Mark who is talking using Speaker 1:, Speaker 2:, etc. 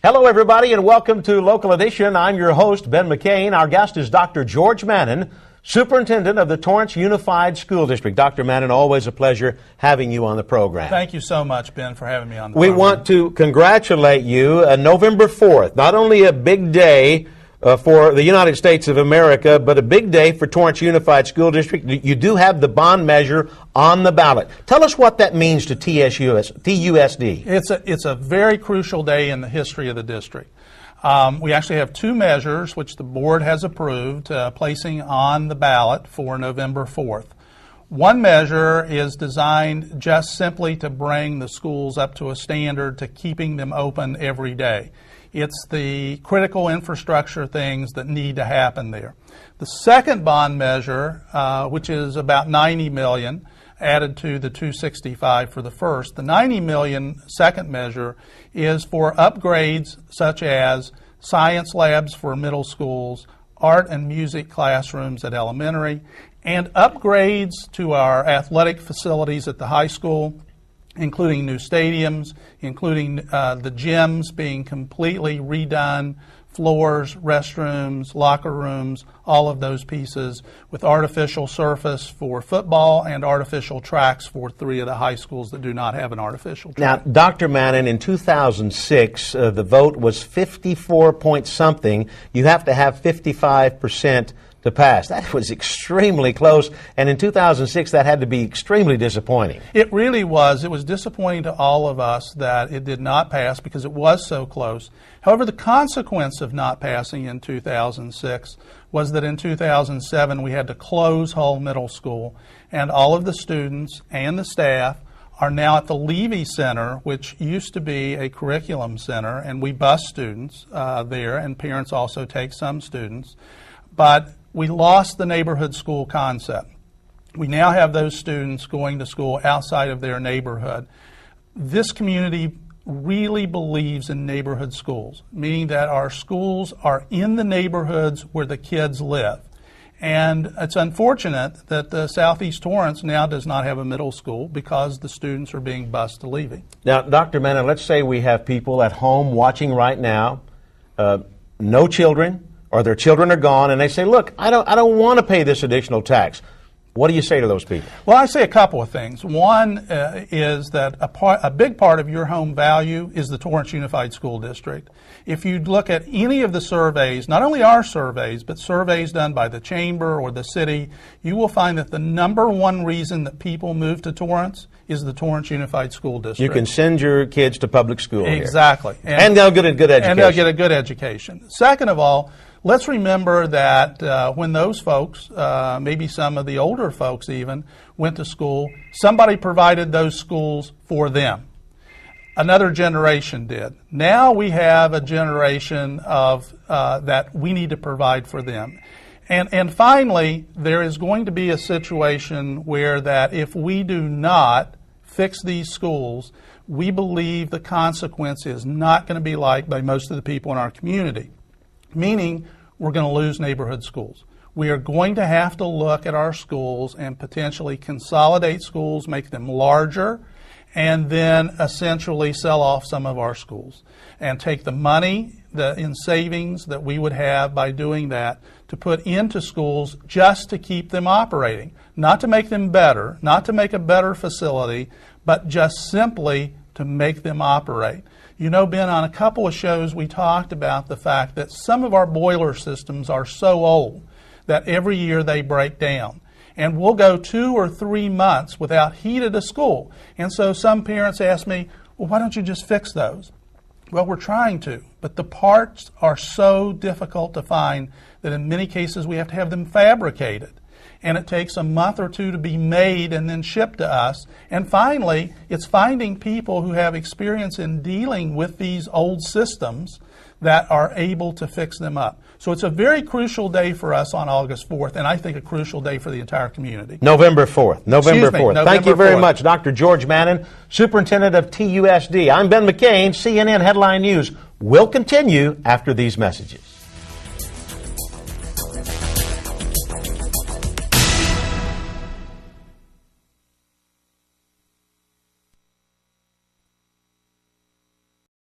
Speaker 1: Hello, everybody, and welcome to Local Edition. I'm your host, Ben McCain. Our guest is Dr. George Mannon, Superintendent of the Torrance Unified School District. Dr. Mannon, always a pleasure having you on the program.
Speaker 2: Thank you so much, Ben, for having me on the
Speaker 1: program. We want to congratulate you. November 4th, not only a big day for the United States of America, but a big day for Torrance Unified School District. You do have the bond measure on the ballot. Tell us what that means to TUSD.
Speaker 2: It's a very crucial day in the history of the district. We actually have two measures which the board has approved, placing on the ballot for November 4th. One measure is designed just simply to bring the schools up to a standard to keeping them open every day. It's the critical infrastructure things that need to happen there. The second bond measure, which is about $90 million, added to the $265 for the first. The $90 million second measure is for upgrades such as science labs for middle schools, art and music classrooms at elementary, and upgrades to our athletic facilities at the high school, including new stadiums, including the gyms being completely redone, floors, restrooms, locker rooms, all of those pieces, with artificial surface for football and artificial tracks for 3 of the high schools that do not have an artificial track.
Speaker 1: Now, Dr. Mannon, in 2006, the vote was 54 point something. You have to have 55% to pass. That was extremely close, and in 2006 that had to be extremely disappointing.
Speaker 2: It really was. It was disappointing to all of us that it did not pass because it was so close. However, the consequence of not passing in 2006 was that in 2007 we had to close Hull Middle School, and all of the students and the staff are now at the Levy Center, which used to be a curriculum center, and we bus students there, and parents also take some students. But we lost the neighborhood school concept. We now have those students going to school outside of their neighborhood. This community really believes in neighborhood schools, meaning that our schools are in the neighborhoods where the kids live. And it's unfortunate that the Southeast Torrance now does not have a middle school because the students are being bused to Levy.
Speaker 1: Now, Dr. Mannon, let's say we have people at home watching right now, no children, or their children are gone, and they say, look, I don't want to pay this additional tax. What do you say to those people?
Speaker 2: Well, I say a couple of things. One is that a big part of your home value is the Torrance Unified School District. If you look at any of the surveys, not only our surveys, but surveys done by the chamber or the city, you will find that the number one reason that people move to Torrance is the Torrance Unified School District.
Speaker 1: You can send your kids to public school
Speaker 2: exactly.
Speaker 1: Here. And they'll get a good education.
Speaker 2: And they'll get a good education. Second of all, let's remember that when those folks, maybe some of the older folks even, went to school, somebody provided those schools for them. Another generation did. Now we have a generation of that we need to provide for them. And finally, there is going to be a situation where that if we do not fix these schools, we believe the consequence is not going to be liked by most of the people in our community. Meaning, we're going to lose neighborhood schools. We are going to have to look at our schools and potentially consolidate schools, make them larger, and then essentially sell off some of our schools and take the money in savings that we would have by doing that to put into schools just to keep them operating, not to make them better, not to make a better facility, but just simply to make them operate. You know, Ben, on a couple of shows we talked about the fact that some of our boiler systems are so old that every year they break down. And we'll go 2 or 3 months without heat at a school. And so some parents ask me, well, why don't you just fix those? Well, we're trying to, but the parts are so difficult to find that in many cases we have to have them fabricated. And it takes a month or 2 to be made and then shipped to us. And finally, it's finding people who have experience in dealing with these old systems that are able to fix them up. So it's a very crucial day for us on August 4th, and I think a crucial day for the entire community.
Speaker 1: November 4th. November 4th.
Speaker 2: November
Speaker 1: Thank you very
Speaker 2: 4th.
Speaker 1: much, Dr. George Mannon, Superintendent of TUSD. I'm Ben McCain, CNN Headline News. We'll continue after these messages.